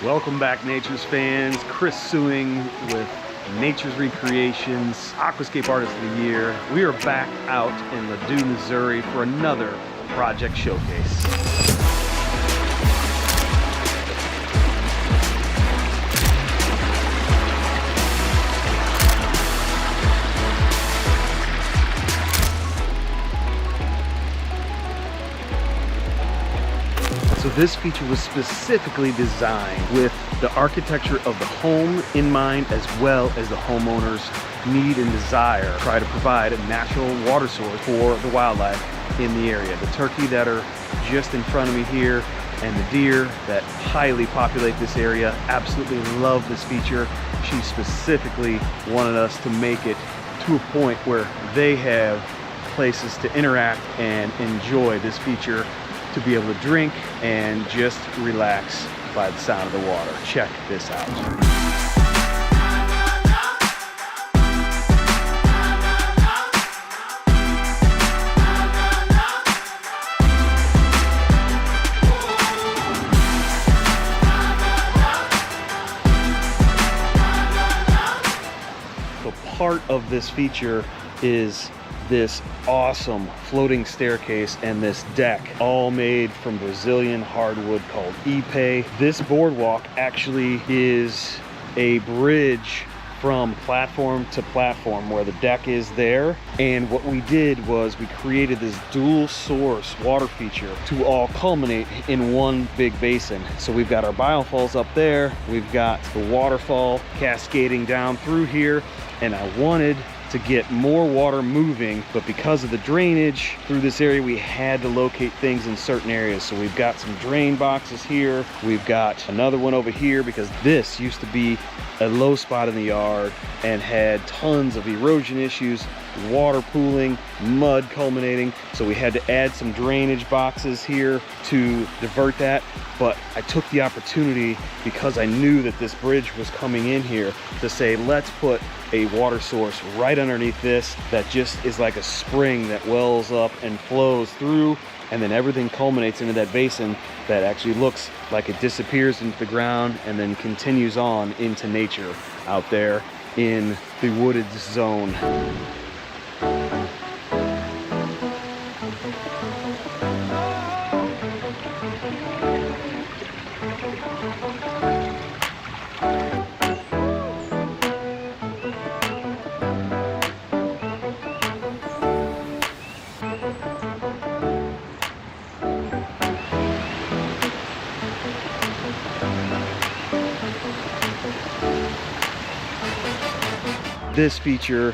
Welcome back, Nature's fans. Chris Siewing with Nature's Recreations, Aquascape Artist of the Year. We are back out in Ladue, Missouri for another project showcase. So this feature was specifically designed with the architecture of the home in mind, as well as the homeowner's need and desire to try to provide a natural water source for the wildlife in the area. The turkey that are just in front of me here and the deer that highly populate this area absolutely love this feature. She specifically wanted us to make it to a point where they have places to interact and enjoy this feature, to be able to drink and just relax by the sound of the water. Check this out. So part of this feature is this awesome floating staircase and this deck, all made from Brazilian hardwood called 𝐬𝐴. This boardwalk actually is a bridge from platform to platform where the deck is there. And what we did was we created this dual source water feature to all culminate in one big basin. So we've got our biofalls up there, we've got the waterfall cascading down through here, and I wanted to get more water moving, but because of the drainage through this area, we had to locate things in certain areas. So we've got some drain boxes here, we've got another one over here, because this used to be a low spot in the yard and had tons of erosion issues, water pooling, mud culminating. So we had to add some drainage boxes here to divert that. But I took the opportunity, because I knew that this bridge was coming in here, to say, let's put a water source right underneath this that just is like a spring that wells up and flows through, and then everything culminates into that basin that actually looks like it disappears into the ground and then continues on into nature out there in the wooded zone. This feature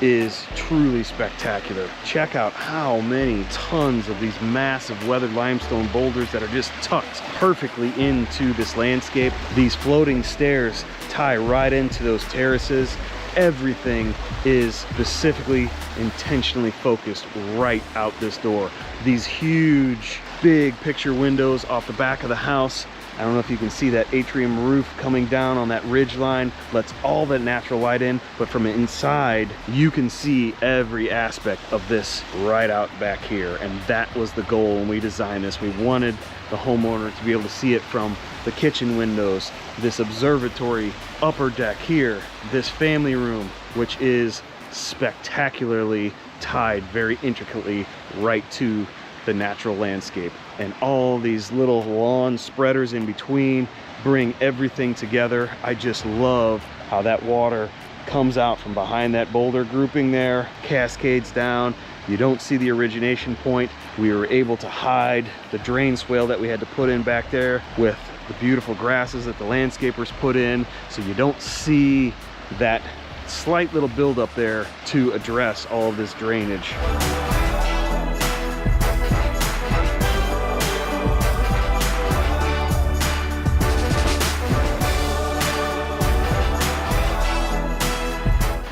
is truly spectacular. Check out how many tons of these massive weathered limestone boulders that are just tucked perfectly into this landscape. These floating stairs tie right into those terraces. Everything is specifically, intentionally focused right out this door. These huge, big picture windows off the back of the house. I don't know if you can see that atrium roof coming down on that ridge line, lets all that natural light in, but from inside, you can see every aspect of this right out back here. And that was the goal when we designed this. We wanted the homeowner to be able to see it from the kitchen windows, this observatory upper deck here, this family room, which is spectacularly tied very intricately right to the natural landscape. And all these little lawn spreaders in between bring everything together. I just love how that water comes out from behind that boulder grouping there, cascades down. You don't see the origination point. We were able to hide the drain swale that we had to put in back there with the beautiful grasses that the landscapers put in, so you don't see that slight little buildup there to address all of this drainage.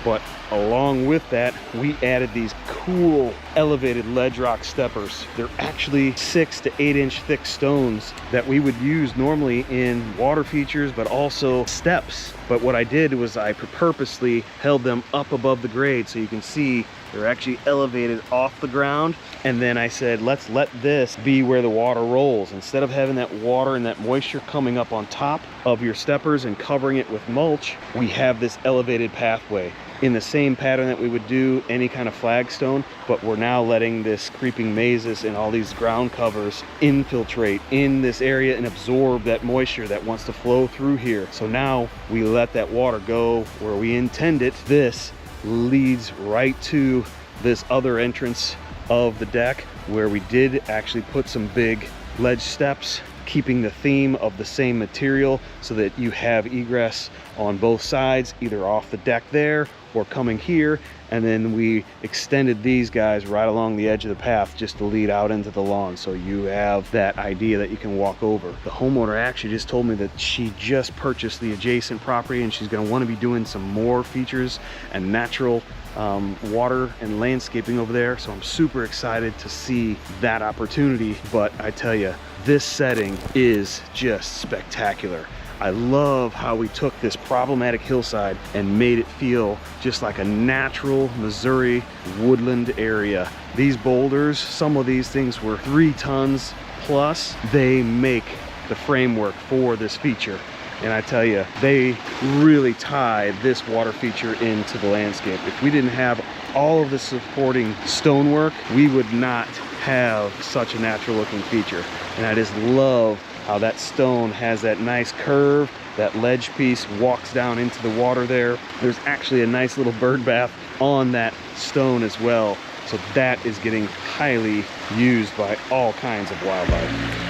But along with that, we added these cool elevated ledge rock steppers. They're actually 6 to 8 inch thick stones that we would use normally in water features, but also steps. But what I did was I purposely held them up above the grade so you can see They're actually elevated off the ground. And then I said, let's let this be where the water rolls. Instead of having that water and that moisture coming up on top of your steppers and covering it with mulch, we have this elevated pathway in the same pattern that we would do any kind of flagstone, but we're now letting this creeping mazes and all these ground covers infiltrate in this area and absorb that moisture that wants to flow through here. So now we let that water go where we intend it. This leads right to this other entrance of the deck where we did actually put some big ledge steps, keeping the theme of the same material so that you have egress on both sides, either off the deck there or coming here. And then we extended these guys right along the edge of the path just to lead out into the lawn, so you have that idea that you can walk over. The homeowner actually just told me that she just purchased the adjacent property and she's going to want to be doing some more features and natural water and landscaping over there. So I'm super excited to see that opportunity. But I tell you, this setting is just spectacular. I love how we took this problematic hillside and made it feel just like a natural Missouri woodland area. These boulders, some of these things were 3 tons plus. They make the framework for this feature. And I tell you, they really tie this water feature into the landscape. If we didn't have all of the supporting stonework, we would not have such a natural looking feature. And I just love how that stone has that nice curve. That ledge piece walks down into the water there. There's actually a nice little bird bath on that stone as well. So that is getting highly used by all kinds of wildlife.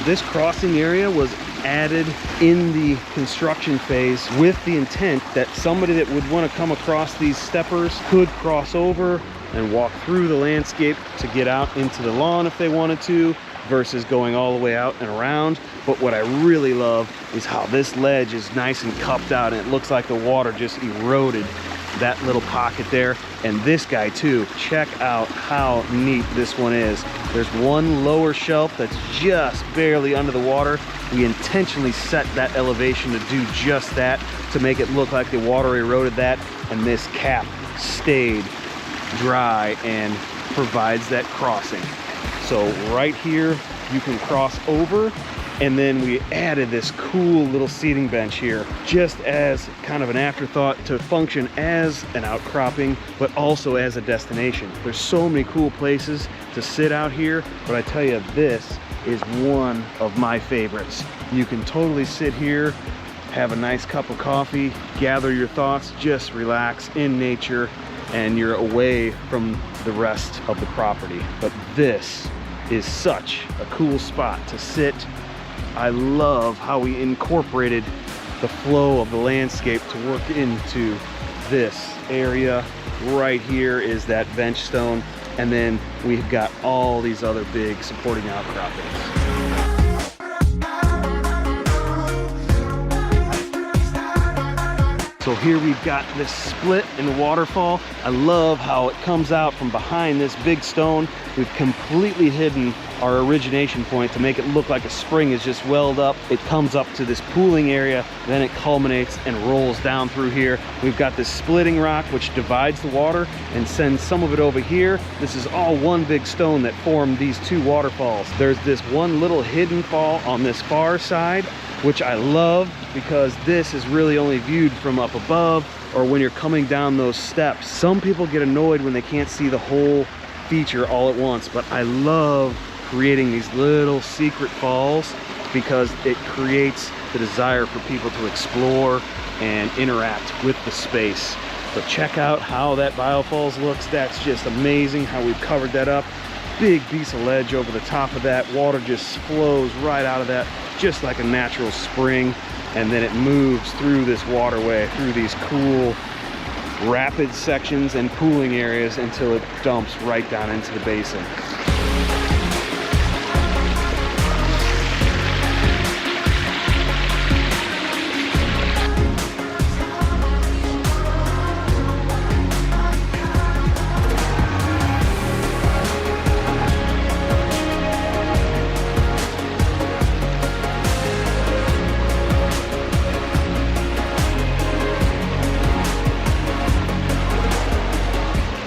This crossing area was added in the construction phase with the intent that somebody that would want to come across these steppers could cross over and walk through the landscape to get out into the lawn if they wanted to, versus going all the way out and around. But what I really love is how this ledge is nice and cupped out, and it looks like the water just eroded that little pocket there. And this guy too, check out how neat this one is. There's one lower shelf that's just barely under the water. We intentionally set that elevation to do just that, to make it look like the water eroded that, and this cap stayed dry and provides that crossing. So right here you can cross over. And then we added this cool little seating bench here, just as kind of an afterthought to function as an outcropping, but also as a destination. There's so many cool places to sit out here, but I tell you, this is one of my favorites. You can totally sit here, have a nice cup of coffee, gather your thoughts, just relax in nature, and you're away from the rest of the property. But this is such a cool spot to sit. I love how we incorporated the flow of the landscape to work into this area. Right here is that bench stone, and then we've got all these other big supporting outcroppings. So here we've got this split in the waterfall. I love how it comes out from behind this big stone. We've completely hidden our origination point to make it look like a spring is just welled up. It comes up to this pooling area, then it culminates and rolls down through here. We've got this splitting rock which divides the water and sends some of it over here. This is all one big stone that formed these 2 waterfalls. There's this one little hidden fall on this far side, which I love because this is really only viewed from up above or when you're coming down those steps. Some people get annoyed when they can't see the whole feature all at once, but I love creating these little secret falls because it creates the desire for people to explore and interact with the space. So check out how that biofalls looks. That's just amazing how we've covered that up. Big piece of ledge over the top of that. Water just flows right out of that, just like a natural spring. And then it moves through this waterway, through these cool rapid sections and pooling areas until it dumps right down into the basin.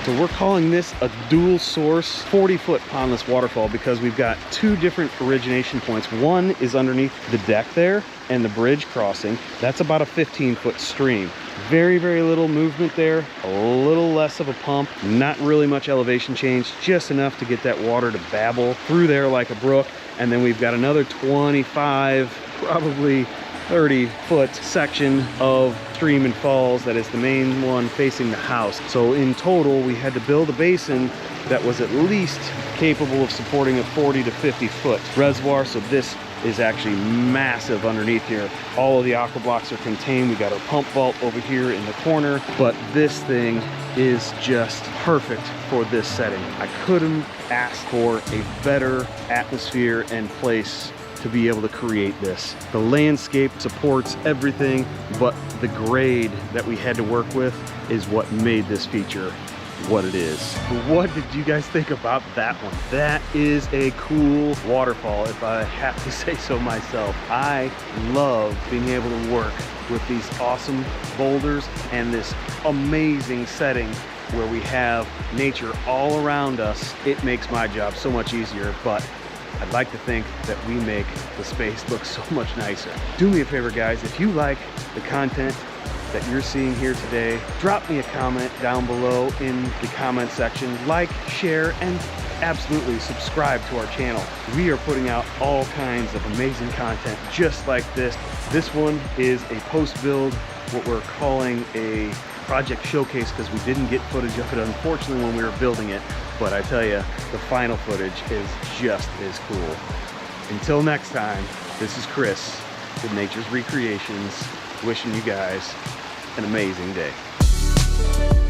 So we're calling this a dual source 40-foot pondless waterfall because we've got two different origination points. One is underneath the deck there and the bridge crossing. That's about a 15-foot stream. Very, very little movement there, a little less of a pump, not really much elevation change, just enough to get that water to babble through there like a brook. And then we've got another 25, probably 30-foot section of stream and falls that is the main one facing the house. So in total, we had to build a basin that was at least capable of supporting a 40 to 50-foot reservoir. So this is actually massive underneath here. All of the aqua blocks are contained. We got our pump vault over here in the corner, but this thing is just perfect for this setting. I couldn't ask for a better atmosphere and place to be able to create this. The landscape supports everything, but the grade that we had to work with is what made this feature what it is. What did you guys think about that one? That is a cool waterfall, if I have to say so myself. I love being able to work with these awesome boulders and this amazing setting where we have nature all around us. It makes my job so much easier, but I'd like to think that we make the space look so much nicer. Do me a favor, guys, if you like the content that you're seeing here today, drop me a comment down below in the comment section. Like, share, and absolutely subscribe to our channel. We are putting out all kinds of amazing content just like this. This one is a post-build, what we're calling a project showcase, because we didn't get footage of it, unfortunately, when we were building it. But I tell you, the final footage is just as cool. Until next time, this is Chris with Nature's Recreations, wishing you guys an amazing day.